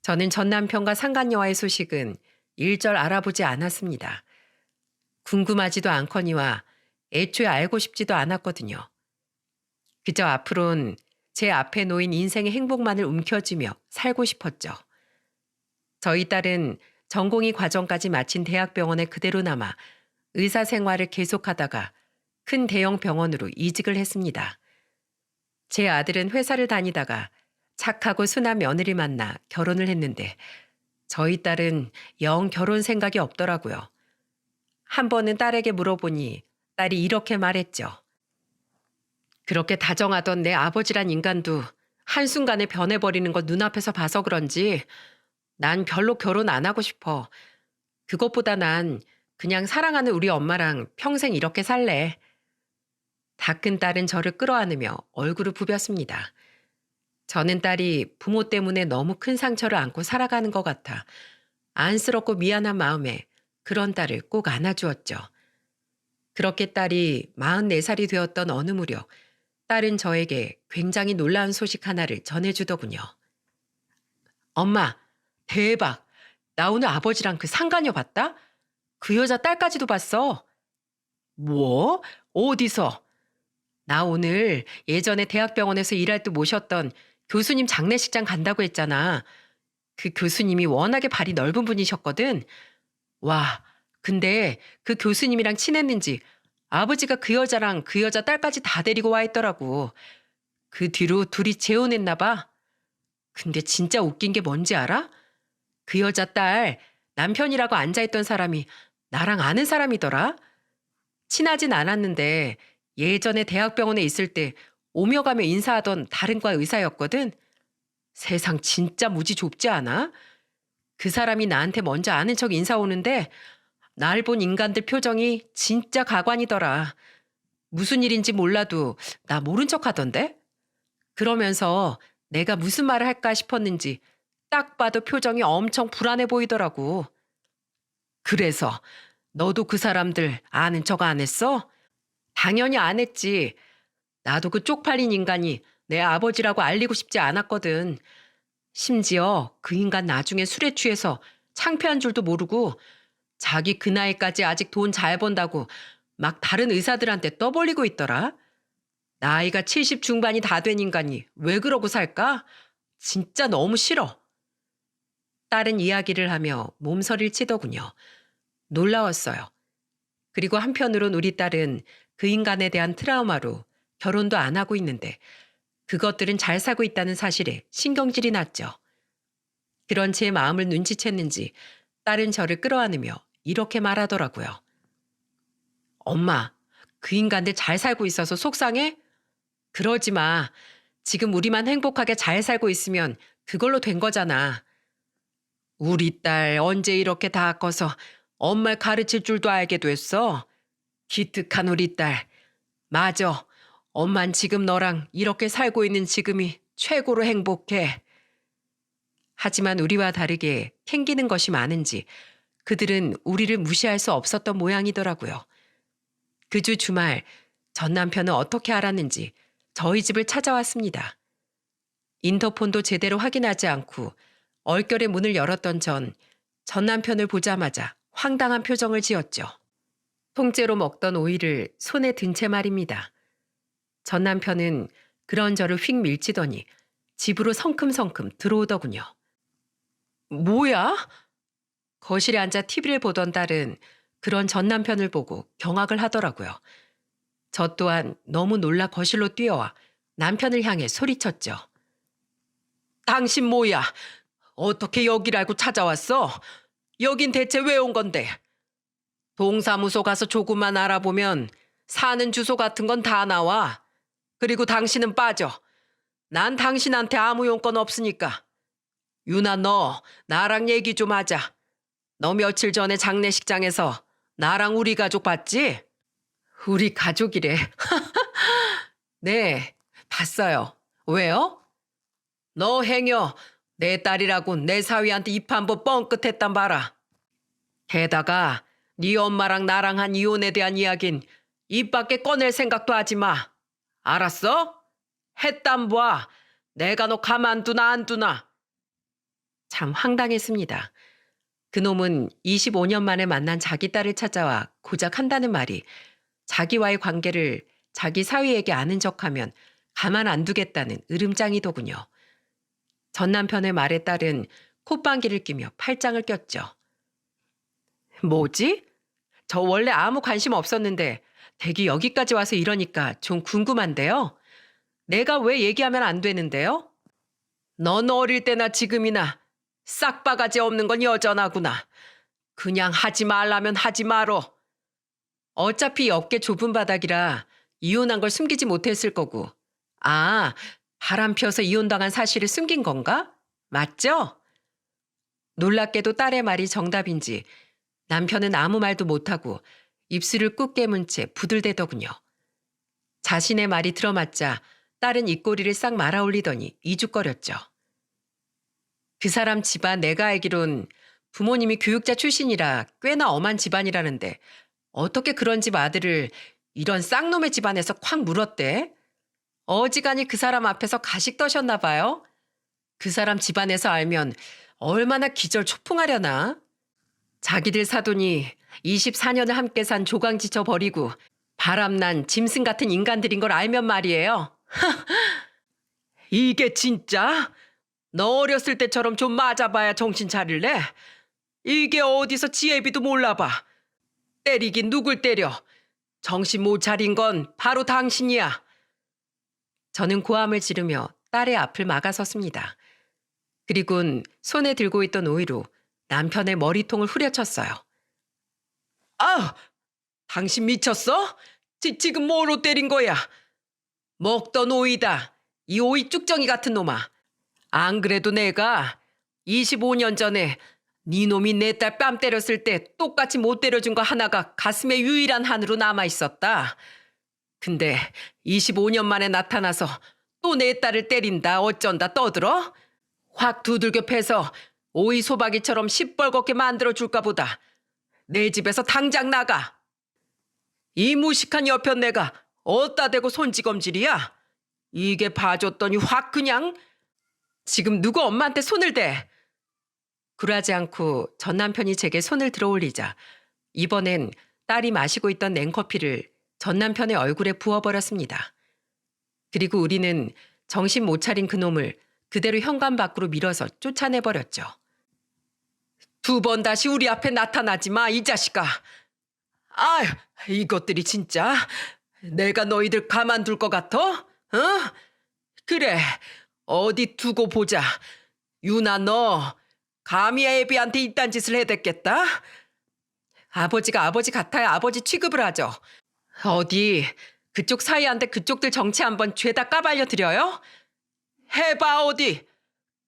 저는 전 남편과 상간녀와의 소식은 일절 알아보지 않았습니다. 궁금하지도 않거니와 애초에 알고 싶지도 않았거든요. 그저 앞으론 제 앞에 놓인 인생의 행복만을 움켜쥐며 살고 싶었죠. 저희 딸은 전공의 과정까지 마친 대학병원에 그대로 남아 의사 생활을 계속하다가 큰 대형 병원으로 이직을 했습니다. 제 아들은 회사를 다니다가 착하고 순한 며느리 만나 결혼을 했는데 저희 딸은 영 결혼 생각이 없더라고요. 한 번은 딸에게 물어보니 딸이 이렇게 말했죠. 그렇게 다정하던 내 아버지란 인간도 한순간에 변해버리는 걸 눈앞에서 봐서 그런지 난 별로 결혼 안 하고 싶어. 그것보다 난 그냥 사랑하는 우리 엄마랑 평생 이렇게 살래. 다 큰 딸은 저를 끌어안으며 얼굴을 부볐습니다. 저는 딸이 부모 때문에 너무 큰 상처를 안고 살아가는 것 같아 안쓰럽고 미안한 마음에 그런 딸을 꼭 안아주었죠. 그렇게 딸이 44살이 되었던 어느 무렵 딸은 저에게 굉장히 놀라운 소식 하나를 전해주더군요. 엄마, 대박! 나 오늘 아버지랑 그 상간녀 봤다? 그 여자 딸까지도 봤어. 뭐? 어디서? 나 오늘 예전에 대학병원에서 일할 때 모셨던 교수님 장례식장 간다고 했잖아. 그 교수님이 워낙에 발이 넓은 분이셨거든. 와, 근데 그 교수님이랑 친했는지 아버지가 그 여자랑 그 여자 딸까지 다 데리고 와 있더라고. 그 뒤로 둘이 재혼했나 봐. 근데 진짜 웃긴 게 뭔지 알아? 그 여자 딸 남편이라고 앉아있던 사람이 나랑 아는 사람이더라. 친하진 않았는데 예전에 대학병원에 있을 때 오며 가며 인사하던 다른 과 의사였거든. 세상 진짜 무지 좁지 않아? 그 사람이 나한테 먼저 아는 척 인사 오는데 날 본 인간들 표정이 진짜 가관이더라. 무슨 일인지 몰라도 나 모른 척 하던데? 그러면서 내가 무슨 말을 할까 싶었는지 딱 봐도 표정이 엄청 불안해 보이더라고. 그래서 너도 그 사람들 아는 척 안 했어? 당연히 안 했지. 나도 그 쪽팔린 인간이 내 아버지라고 알리고 싶지 않았거든. 심지어 그 인간 나중에 술에 취해서 창피한 줄도 모르고 자기 그 나이까지 아직 돈 잘 번다고 막 다른 의사들한테 떠벌리고 있더라. 나이가 70 중반이 다 된 인간이 왜 그러고 살까? 진짜 너무 싫어. 딸은 이야기를 하며 몸서리를 치더군요. 놀라웠어요. 그리고 한편으론 우리 딸은 그 인간에 대한 트라우마로 결혼도 안 하고 있는데 그것들은 잘 사고 있다는 사실에 신경질이 났죠. 그런 제 마음을 눈치챘는지 딸은 저를 끌어안으며 이렇게 말하더라고요. 엄마, 그 인간들 잘 살고 있어서 속상해? 그러지 마. 지금 우리만 행복하게 잘 살고 있으면 그걸로 된 거잖아. 우리 딸 언제 이렇게 다 커서 엄마를 가르칠 줄도 알게 됐어? 기특한 우리 딸. 맞아. 엄만 지금 너랑 이렇게 살고 있는 지금이 최고로 행복해. 하지만 우리와 다르게 캥기는 것이 많은지 그들은 우리를 무시할 수 없었던 모양이더라고요. 그 주 주말 전 남편은 어떻게 알았는지 저희 집을 찾아왔습니다. 인터폰도 제대로 확인하지 않고 얼결에 문을 열었던 전 남편을 보자마자 황당한 표정을 지었죠. 통째로 먹던 오이를 손에 든 채 말입니다. 전 남편은 그런 저를 휙 밀치더니 집으로 성큼성큼 들어오더군요. 뭐야? 거실에 앉아 TV를 보던 딸은 그런 전 남편을 보고 경악을 하더라고요. 저 또한 너무 놀라 거실로 뛰어와 남편을 향해 소리쳤죠. 당신 뭐야? 어떻게 여기를 알고 찾아왔어? 여긴 대체 왜 온 건데? 동사무소 가서 조금만 알아보면 사는 주소 같은 건 다 나와. 그리고 당신은 빠져. 난 당신한테 아무 용건 없으니까. 유나 너 나랑 얘기 좀 하자. 너 며칠 전에 장례식장에서 나랑 우리 가족 봤지? 우리 가족이래. 네, 봤어요. 왜요? 너 행여 내 딸이라고 내 사위한테 입 한 번 뻥끗했단 봐라. 게다가 네 엄마랑 나랑 한 이혼에 대한 이야긴 입 밖에 꺼낼 생각도 하지 마. 알았어? 했단 봐. 내가 너 가만두나 안 두나. 참 황당했습니다. 그놈은 25년 만에 만난 자기 딸을 찾아와 고작 한다는 말이 자기와의 관계를 자기 사위에게 아는 척하면 가만 안 두겠다는 으름장이더군요. 전 남편의 말에 딸은 콧방귀를 뀌며 팔짱을 꼈죠. 뭐지? 저 원래 아무 관심 없었는데 댁이 여기까지 와서 이러니까 좀 궁금한데요. 내가 왜 얘기하면 안 되는데요? 넌 어릴 때나 지금이나 싹바가지 없는 건 여전하구나. 그냥 하지 말라면 하지 말어. 어차피 업계 좁은 바닥이라 이혼한 걸 숨기지 못했을 거고. 아, 바람 펴서 이혼당한 사실을 숨긴 건가? 맞죠? 놀랍게도 딸의 말이 정답인지 남편은 아무 말도 못하고 입술을 꾹 깨문 채 부들대더군요. 자신의 말이 들어맞자 딸은 입꼬리를 싹 말아 올리더니 이죽거렸죠. 그 사람 집안 내가 알기론 부모님이 교육자 출신이라 꽤나 엄한 집안이라는데 어떻게 그런 집 아들을 이런 쌍놈의 집안에서 콱 물었대? 어지간히 그 사람 앞에서 가식 떠셨나 봐요. 그 사람 집안에서 알면 얼마나 기절초풍하려나. 자기들 사돈이 24년을 함께 산 조강지쳐 버리고 바람난 짐승 같은 인간들인 걸 알면 말이에요. 이게 진짜? 너 어렸을 때처럼 좀 맞아봐야 정신 차릴래? 이게 어디서 지혜비도 몰라봐. 때리긴 누굴 때려. 정신 못 차린 건 바로 당신이야. 저는 고함을 지르며 딸의 앞을 막아섰습니다. 그리곤 손에 들고 있던 오이로 남편의 머리통을 후려쳤어요. 아! 당신 미쳤어? 지금 뭐로 때린 거야? 먹던 오이다. 이 오이 쭉정이 같은 놈아. 안 그래도 내가 25년 전에 네 놈이 내 딸 뺨 때렸을 때 똑같이 못 때려준 거 하나가 가슴에 유일한 한으로 남아있었다. 근데 25년 만에 나타나서 또 내 딸을 때린다 어쩐다 떠들어? 확 두들겨 패서 오이 소박이처럼 시뻘겋게 만들어줄까 보다. 내 집에서 당장 나가. 이 무식한 여편 내가 어디다 대고 손찌검질이야? 이게 봐줬더니 확 그냥. 지금 누구 엄마한테 손을 대? 굴하지 않고 전 남편이 제게 손을 들어올리자 이번엔 딸이 마시고 있던 냉커피를 전 남편의 얼굴에 부어버렸습니다. 그리고 우리는 정신 못 차린 그놈을 그대로 현관 밖으로 밀어서 쫓아내버렸죠. 2번 다시 우리 앞에 나타나지 마, 이 자식아. 아휴, 이것들이 진짜 내가 너희들 가만둘 것 같아? 어? 그래, 어디 두고 보자. 유나 너 감히 애비한테 이딴 짓을 해댔겠다? 아버지가 아버지 같아야 아버지 취급을 하죠. 어디 그쪽 사이한테 그쪽들 정치 한번 죄다 까발려 드려요? 해봐 어디.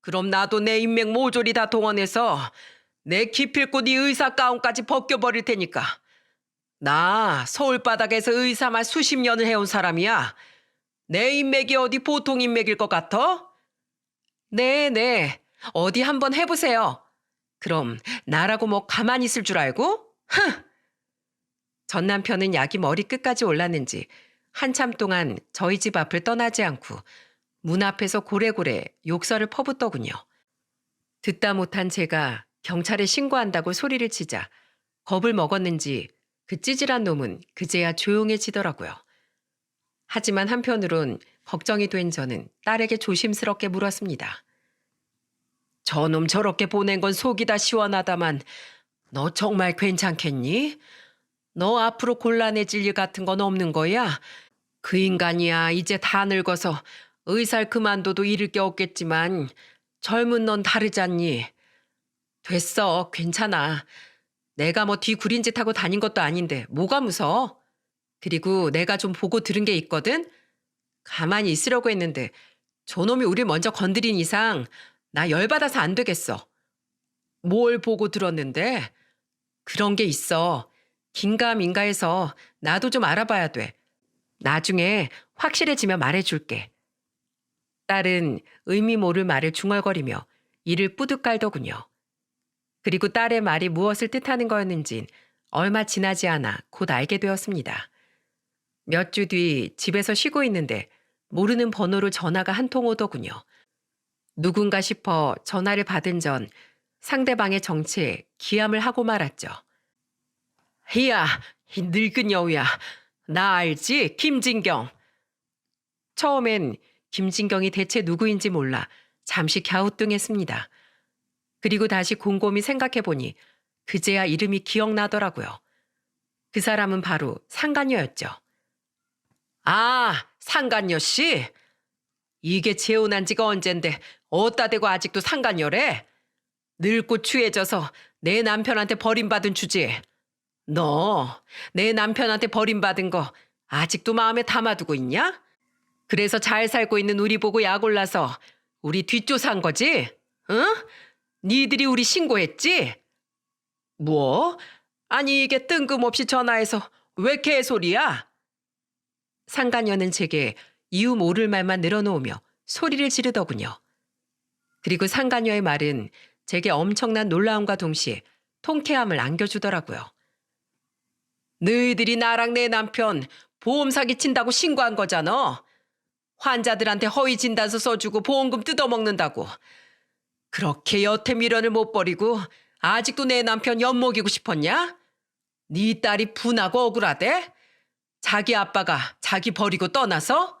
그럼 나도 내 인맥 모조리 다 동원해서 내 기필코 네 의사 가운까지 벗겨버릴 테니까. 나 서울 바닥에서 의사만 수십 년을 해온 사람이야. 내 인맥이 어디 보통 인맥일 것 같아? 네. 어디 한번 해보세요. 그럼 나라고 뭐 가만히 있을 줄 알고? 흥! 전 남편은 약이 머리끝까지 올랐는지 한참 동안 저희 집 앞을 떠나지 않고 문 앞에서 고래고래 욕설을 퍼붓더군요. 듣다 못한 제가 경찰에 신고한다고 소리를 치자 겁을 먹었는지 그 찌질한 놈은 그제야 조용해지더라고요. 하지만 한편으론 걱정이 된 저는 딸에게 조심스럽게 물었습니다. 저놈 저렇게 보낸 건 속이 다 시원하다만 너 정말 괜찮겠니? 너 앞으로 곤란해질 일 같은 건 없는 거야? 그 인간이야 이제 다 늙어서 의사를 그만둬도 잃을 게 없겠지만 젊은 넌 다르잖니. 됐어, 괜찮아. 내가 뭐 뒤구린 짓 하고 다닌 것도 아닌데 뭐가 무서워? 그리고 내가 좀 보고 들은 게 있거든? 가만히 있으려고 했는데 저놈이 우리 먼저 건드린 이상 나 열받아서 안 되겠어. 뭘 보고 들었는데? 그런 게 있어. 긴가민가해서 나도 좀 알아봐야 돼. 나중에 확실해지면 말해줄게. 딸은 의미 모를 말을 중얼거리며 이를 뿌듯 깔더군요. 그리고 딸의 말이 무엇을 뜻하는 거였는진 얼마 지나지 않아 곧 알게 되었습니다. 몇 주 뒤 집에서 쉬고 있는데 모르는 번호로 전화가 한 통 오더군요. 누군가 싶어 전화를 받은 전 상대방의 정체에 기함을 하고 말았죠. 희야, 이 늙은 여우야. 나 알지? 김진경. 처음엔 김진경이 대체 누구인지 몰라 잠시 갸우뚱했습니다. 그리고 다시 곰곰이 생각해보니 그제야 이름이 기억나더라고요. 그 사람은 바로 상간녀였죠. 아, 상간녀 씨? 이게 재혼한 지가 언젠데 어따 대고 아직도 상간녀래? 늙고 취해져서 내 남편한테 버림받은 주제에 너 내 남편한테 버림받은 거 아직도 마음에 담아두고 있냐? 그래서 잘 살고 있는 우리 보고 약 올라서 우리 뒷조사한 거지? 응? 니들이 우리 신고했지? 뭐? 아니 이게 뜬금없이 전화해서 왜 개소리야? 상간녀는 제게 이유 모를 말만 늘어놓으며 소리를 지르더군요. 그리고 상간녀의 말은 제게 엄청난 놀라움과 동시에 통쾌함을 안겨주더라고요. 너희들이 나랑 내 남편 보험 사기 친다고 신고한 거잖아. 환자들한테 허위 진단서 써주고 보험금 뜯어먹는다고. 그렇게 여태 미련을 못 버리고 아직도 내 남편 엿먹이고 싶었냐? 네 딸이 분하고 억울하대? 자기 아빠가 자기 버리고 떠나서?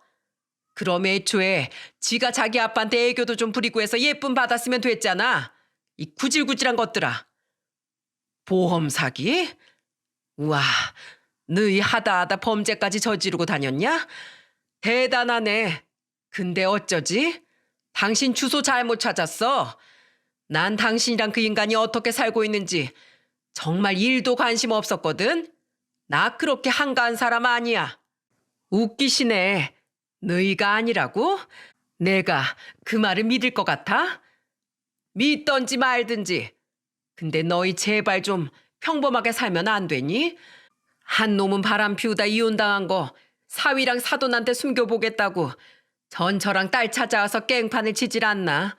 그럼 애초에 지가 자기 아빠한테 애교도 좀 부리고 해서 예쁨 받았으면 됐잖아. 이 구질구질한 것들아. 보험 사기? 우와, 너희 하다하다 범죄까지 저지르고 다녔냐? 대단하네. 근데 어쩌지? 당신 주소 잘못 찾았어. 난 당신이랑 그 인간이 어떻게 살고 있는지 정말 일도 관심 없었거든. 나 그렇게 한가한 사람 아니야. 웃기시네. 너희가 아니라고? 내가 그 말을 믿을 것 같아? 믿던지 말든지. 근데 너희 제발 좀 평범하게 살면 안 되니? 한 놈은 바람 피우다 이혼당한 거 사위랑 사돈한테 숨겨보겠다고 전처랑 딸 찾아와서 깽판을 치질 않나?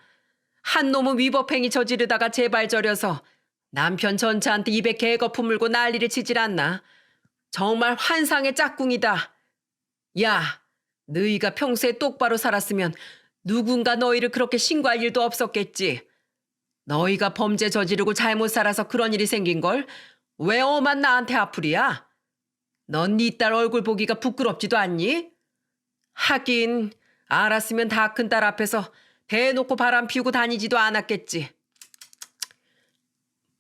한 놈은 위법행위 저지르다가 재발저려서 남편 전차한테 입에 개거품 물고 난리를 치질 않나? 정말 환상의 짝꿍이다. 야, 너희가 평소에 똑바로 살았으면 누군가 너희를 그렇게 신고할 일도 없었겠지. 너희가 범죄 저지르고 잘못 살아서 그런 일이 생긴걸 왜 엄한 나한테 아프리야? 넌 네 딸 얼굴 보기가 부끄럽지도 않니? 하긴 알았으면 다 큰 딸 앞에서 대놓고 바람 피우고 다니지도 않았겠지.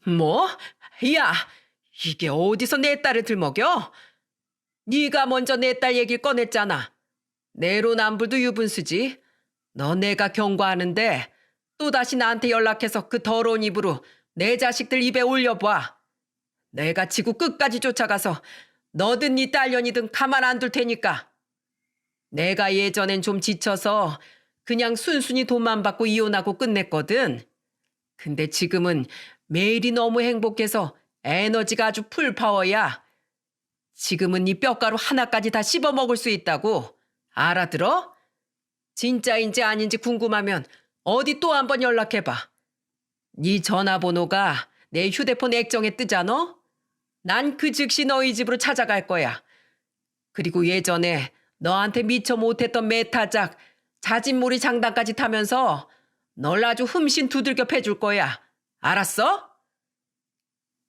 뭐? 야, 이게 어디서 내 딸을 들먹여? 네가 먼저 내 딸 얘기를 꺼냈잖아. 내로남불도 유분수지. 너 내가 경고하는데 또다시 나한테 연락해서 그 더러운 입으로 내 자식들 입에 올려봐. 내가 지구 끝까지 쫓아가서 너든 네 딸년이든 가만 안 둘 테니까. 내가 예전엔 좀 지쳐서 그냥 순순히 돈만 받고 이혼하고 끝냈거든. 근데 지금은 매일이 너무 행복해서 에너지가 아주 풀파워야. 지금은 네 뼈가루 하나까지 다 씹어 먹을 수 있다고. 알아들어? 진짜인지 아닌지 궁금하면 어디 또 한번 연락해봐. 네 전화번호가 내 휴대폰 액정에 뜨잖아? 난 그 즉시 너희 집으로 찾아갈 거야. 그리고 예전에 너한테 미처 못했던 메타작, 자진몰이 장단까지 타면서 널 아주 흠씬 두들겨 패줄 거야. 알았어?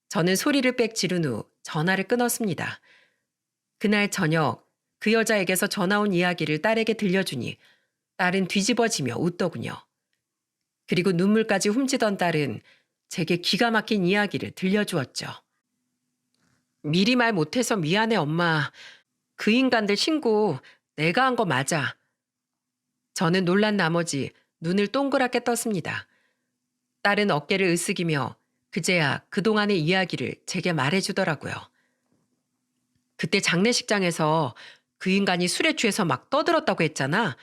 저는 소리를 빽 지른 후 전화를 끊었습니다. 그날 저녁 그 여자에게서 전화 온 이야기를 딸에게 들려주니 딸은 뒤집어지며 웃더군요. 그리고 눈물까지 훔치던 딸은 제게 기가 막힌 이야기를 들려주었죠. 미리 말 못해서 미안해, 엄마. 그 인간들 신고 내가 한 거 맞아. 저는 놀란 나머지 눈을 동그랗게 떴습니다. 딸은 어깨를 으쓱이며 그제야 그동안의 이야기를 제게 말해주더라고요. 그때 장례식장에서 그 인간이 술에 취해서 막 떠들었다고 했잖아.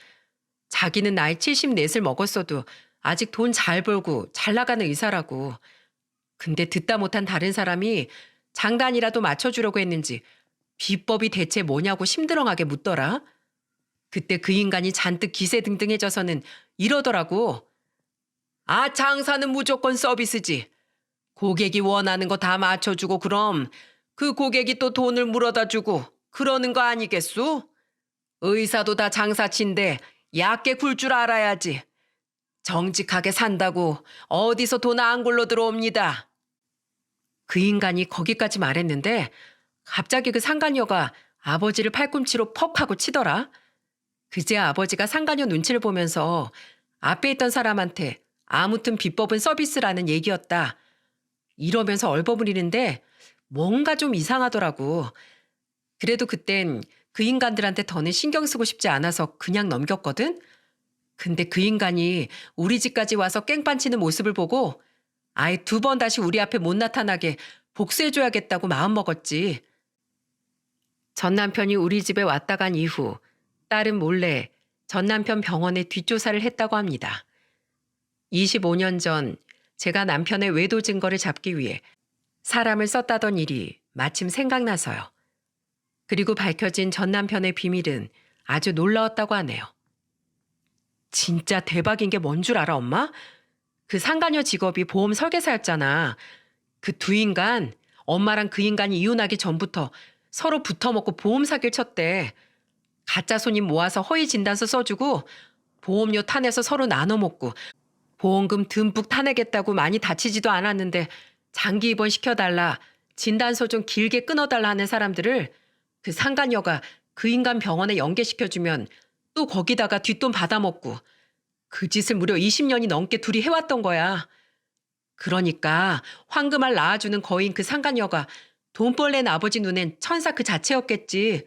자기는 나이 74을 먹었어도 아직 돈 잘 벌고 잘 나가는 의사라고. 근데 듣다 못한 다른 사람이 장단이라도 맞춰주려고 했는지 비법이 대체 뭐냐고 심드렁하게 묻더라. 그때 그 인간이 잔뜩 기세등등해져서는 이러더라고. 아, 장사는 무조건 서비스지. 고객이 원하는 거 다 맞춰주고 그럼 그 고객이 또 돈을 물어다 주고 그러는 거 아니겠소? 의사도 다 장사치인데 얕게 굴 줄 알아야지. 정직하게 산다고 어디서 돈 안 굴러 들어옵니다. 그 인간이 거기까지 말했는데 갑자기 그 상간녀가 아버지를 팔꿈치로 퍽 하고 치더라. 그제 아버지가 상간녀 눈치를 보면서 앞에 있던 사람한테 아무튼 비법은 서비스라는 얘기였다. 이러면서 얼버무리는데 뭔가 좀 이상하더라고. 그래도 그땐 그 인간들한테 더는 신경 쓰고 싶지 않아서 그냥 넘겼거든. 근데 그 인간이 우리 집까지 와서 깽판치는 모습을 보고 아예 2번 다시 우리 앞에 못 나타나게 복수해줘야겠다고 마음먹었지. 전 남편이 우리 집에 왔다 간 이후 딸은 몰래 전 남편 병원에 뒷조사를 했다고 합니다. 25년 전 제가 남편의 외도 증거를 잡기 위해 사람을 썼다던 일이 마침 생각나서요. 그리고 밝혀진 전 남편의 비밀은 아주 놀라웠다고 하네요. 진짜 대박인 게 뭔 줄 알아, 엄마? 그 상간녀 직업이 보험 설계사였잖아. 그 2인간, 엄마랑 그 인간이 이혼하기 전부터 서로 붙어먹고 보험 사기를 쳤대. 가짜 손님 모아서 허위 진단서 써주고 보험료 타내서 서로 나눠 먹고 보험금 듬뿍 타내겠다고 많이 다치지도 않았는데 장기 입원 시켜달라, 진단서 좀 길게 끊어달라 하는 사람들을 그 상간녀가 그 인간 병원에 연계시켜주면 또 거기다가 뒷돈 받아먹고 그 짓을 무려 20년이 넘게 둘이 해왔던 거야. 그러니까 황금알 낳아주는 거인 그 상간녀가 돈벌 낸 아버지 눈엔 천사 그 자체였겠지.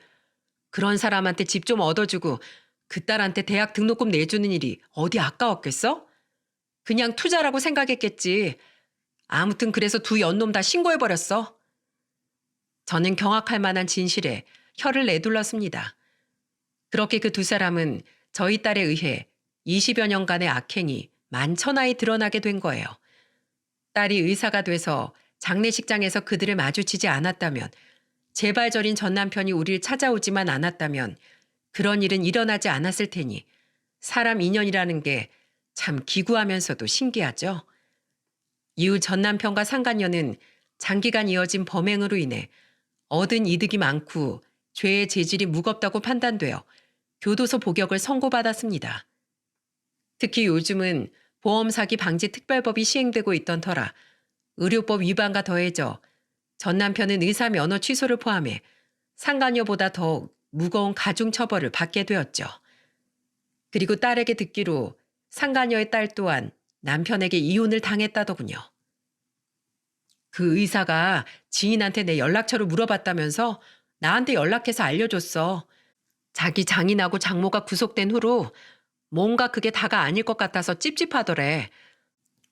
그런 사람한테 집 좀 얻어주고 그 딸한테 대학 등록금 내주는 일이 어디 아까웠겠어? 그냥 투자라고 생각했겠지. 아무튼 그래서 2 연놈 다 신고해버렸어. 저는 경악할 만한 진실에 혀를 내둘렀습니다. 그렇게 그 2 사람은 저희 딸에 의해 20여 년간의 악행이 만천하에 드러나게 된 거예요. 딸이 의사가 돼서 장례식장에서 그들을 마주치지 않았다면, 제발 저린 전 남편이 우리를 찾아오지만 않았다면 그런 일은 일어나지 않았을 테니 사람 인연이라는 게 참 기구하면서도 신기하죠. 이후 전 남편과 상간녀는 장기간 이어진 범행으로 인해 얻은 이득이 많고 죄의 재질이 무겁다고 판단되어 교도소 복역을 선고받았습니다. 특히 요즘은 보험 사기 방지 특별법이 시행되고 있던 터라 의료법 위반과 더해져 전 남편은 의사 면허 취소를 포함해 상간녀보다 더욱 무거운 가중 처벌을 받게 되었죠. 그리고 딸에게 듣기로 상간녀의 딸 또한 남편에게 이혼을 당했다더군요. 그 의사가 지인한테 내 연락처를 물어봤다면서 나한테 연락해서 알려줬어. 자기 장인하고 장모가 구속된 후로 뭔가 그게 다가 아닐 것 같아서 찝찝하더래.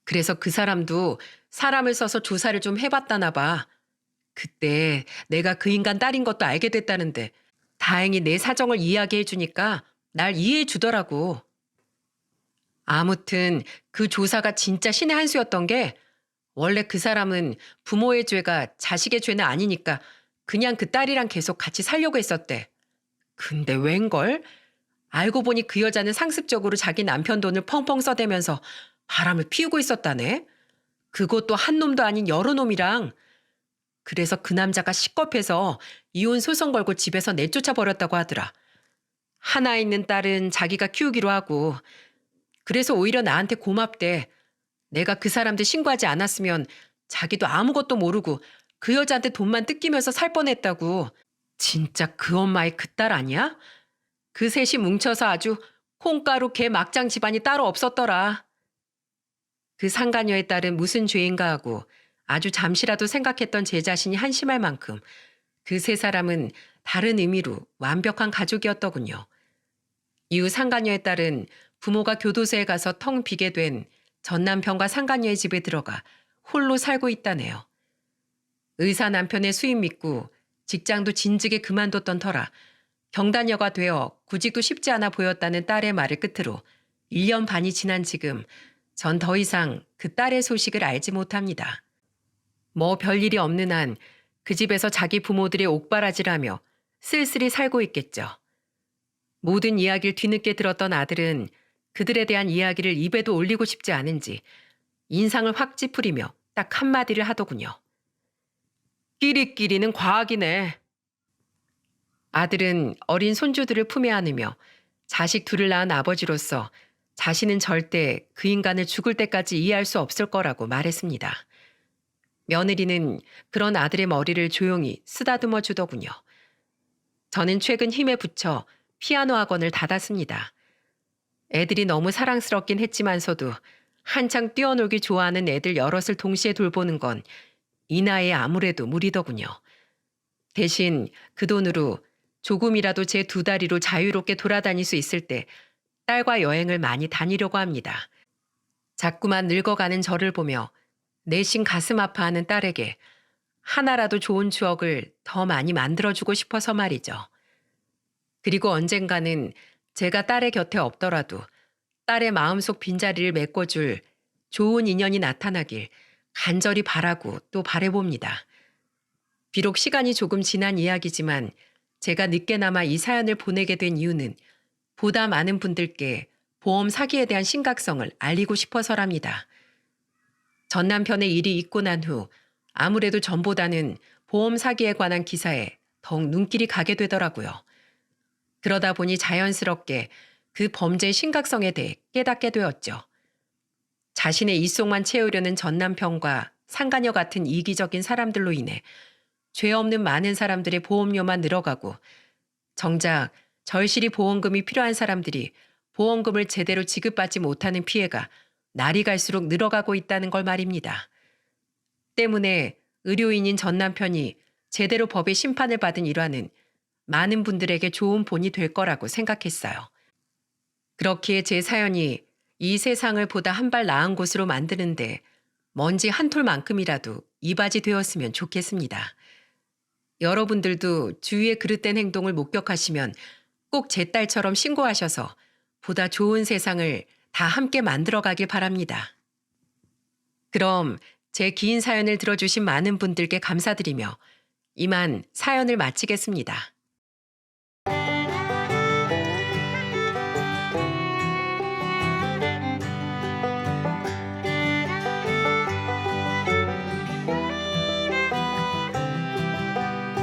그래서 그 사람도 사람을 써서 조사를 좀 해봤다나 봐. 그때 내가 그 인간 딸인 것도 알게 됐다는데 다행히 내 사정을 이야기해 주니까 날 이해해 주더라고. 아무튼 그 조사가 진짜 신의 한 수였던 게 원래 그 사람은 부모의 죄가 자식의 죄는 아니니까 그냥 그 딸이랑 계속 같이 살려고 했었대. 근데 웬걸? 알고 보니 그 여자는 상습적으로 자기 남편 돈을 펑펑 써대면서 바람을 피우고 있었다네. 그것도 한 놈도 아닌 여러 놈이랑. 그래서 그 남자가 식겁해서 이혼 소송 걸고 집에서 내쫓아 버렸다고 하더라. 하나 있는 딸은 자기가 키우기로 하고. 그래서 오히려 나한테 고맙대. 내가 그 사람들 신고하지 않았으면 자기도 아무것도 모르고 그 여자한테 돈만 뜯기면서 살 뻔했다고. 진짜 그 엄마의 그 딸 아니야? 그 셋이 뭉쳐서 아주 콩가루 개 막장 집안이 따로 없었더라. 그 상간녀의 딸은 무슨 죄인가 하고 아주 잠시라도 생각했던 제 자신이 한심할 만큼 그 세 사람은 다른 의미로 완벽한 가족이었더군요. 이후 상간녀의 딸은 부모가 교도소에 가서 텅 비게 된 전 남편과 상간녀의 집에 들어가 홀로 살고 있다네요. 의사 남편의 수입 믿고 직장도 진즉에 그만뒀던 터라 경단녀가 되어 구직도 쉽지 않아 보였다는 딸의 말을 끝으로 1년 반이 지난 지금 전 더 이상 그 딸의 소식을 알지 못합니다. 뭐 별일이 없는 한 그 집에서 자기 부모들의 옥바라지라며 쓸쓸히 살고 있겠죠. 모든 이야기를 뒤늦게 들었던 아들은 그들에 대한 이야기를 입에도 올리고 싶지 않은지 인상을 확 찌푸리며 딱 한마디를 하더군요. 끼리끼리는 과학이네. 아들은 어린 손주들을 품에 안으며 자식 둘을 낳은 아버지로서 자신은 절대 그 인간을 죽을 때까지 이해할 수 없을 거라고 말했습니다. 며느리는 그런 아들의 머리를 조용히 쓰다듬어 주더군요. 저는 최근 힘에 부쳐 피아노 학원을 닫았습니다. 애들이 너무 사랑스럽긴 했지만서도 한창 뛰어놀기 좋아하는 애들 여럿을 동시에 돌보는 건 이 나이에 아무래도 무리더군요. 대신 그 돈으로 조금이라도 제 두 다리로 자유롭게 돌아다닐 수 있을 때 딸과 여행을 많이 다니려고 합니다. 자꾸만 늙어가는 저를 보며 내심 가슴 아파하는 딸에게 하나라도 좋은 추억을 더 많이 만들어주고 싶어서 말이죠. 그리고 언젠가는 제가 딸의 곁에 없더라도 딸의 마음속 빈자리를 메꿔줄 좋은 인연이 나타나길 간절히 바라고 또 바라봅니다. 비록 시간이 조금 지난 이야기지만 제가 늦게나마 이 사연을 보내게 된 이유는 보다 많은 분들께 보험 사기에 대한 심각성을 알리고 싶어서랍니다. 전 남편의 일이 있고 난 후 아무래도 전보다는 보험 사기에 관한 기사에 더욱 눈길이 가게 되더라고요. 그러다 보니 자연스럽게 그 범죄의 심각성에 대해 깨닫게 되었죠. 자신의 입속만 채우려는 전 남편과 상간녀 같은 이기적인 사람들로 인해 죄 없는 많은 사람들의 보험료만 늘어가고 정작 절실히 보험금이 필요한 사람들이 보험금을 제대로 지급받지 못하는 피해가 날이 갈수록 늘어가고 있다는 걸 말입니다. 때문에 의료인인 전 남편이 제대로 법의 심판을 받은 일화는 많은 분들에게 좋은 본이 될 거라고 생각했어요. 그렇기에 제 사연이 이 세상을 보다 한 발 나은 곳으로 만드는데 먼지 한 톨만큼이라도 이바지 되었으면 좋겠습니다. 여러분들도 주위의 그릇된 행동을 목격하시면 꼭 제 딸처럼 신고하셔서 보다 좋은 세상을 다 함께 만들어가길 바랍니다. 그럼 제 긴 사연을 들어주신 많은 분들께 감사드리며 이만 사연을 마치겠습니다.